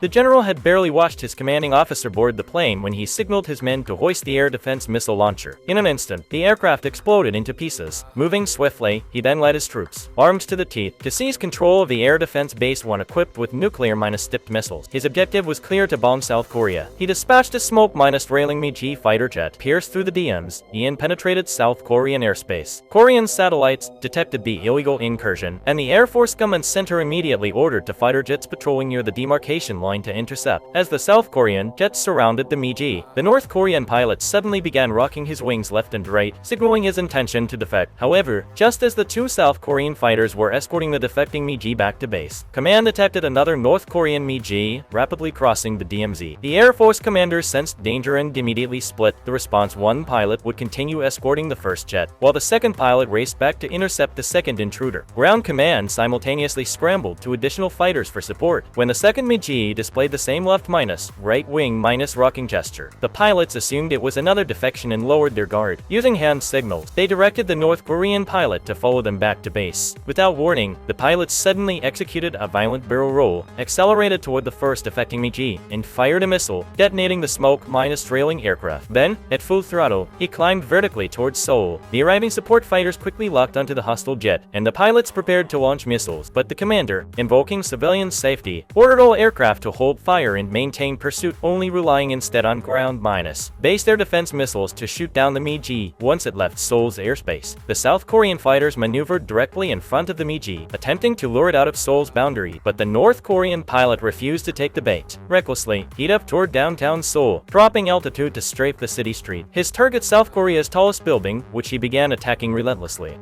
The general had barely watched his commanding officer board the plane when he signaled his men to hoist the air defense missile launcher. In an instant, the aircraft exploded into pieces. Moving swiftly, he then led his troops, armed to the teeth, to seize control of the air defense base one equipped with nuclear-tipped missiles. His objective was clear to bomb South Korea. He dispatched a smoke-trailing MiG fighter jet, pierced through the DMs, and penetrated South Korean airspace. Korean satellites detected the illegal incursion, and the Air Force Command Center immediately ordered the fighter jets patrolling near the demarcation line to intercept. As the South Korean jets surrounded the MiG, the North Korean pilot suddenly began rocking his wings left and right, signaling his intention to defect. However, just as the two South Korean fighters were escorting the defecting MiG back to base, command detected another North Korean MiG rapidly crossing the DMZ. The Air Force commander sensed danger and immediately split the response. One pilot would continue escorting the first jet, while the second pilot raced back to intercept the second intruder. Ground command simultaneously scrambled to additional fighters for support. When the second MiG displayed the same left-right wing rocking gesture, the pilots assumed it was another defection and lowered their guard. Using hand signals, they directed the North Korean pilot to follow them back to base. Without warning, the pilots suddenly executed a violent barrel roll, accelerated toward the first defecting MiG, and fired a missile, detonating the smoke-trailing aircraft. Then, at full throttle, he climbed vertically towards Seoul. The arriving support fighters quickly locked onto the hostile jet, and the pilots prepared to launch missiles, but the commander, invoking civilian safety, ordered all aircraft to hold fire and maintain pursuit, only relying instead on ground-based air defense missiles to shoot down the MiG once it left Seoul's airspace. The South Korean fighters maneuvered directly in front of the MiG, attempting to lure it out of Seoul's boundary, but the North Korean pilot refused to take the bait. Recklessly, he up toward downtown Seoul, dropping altitude to strafe the city street. His target South Korea's tallest building, which he began attacking relentlessly.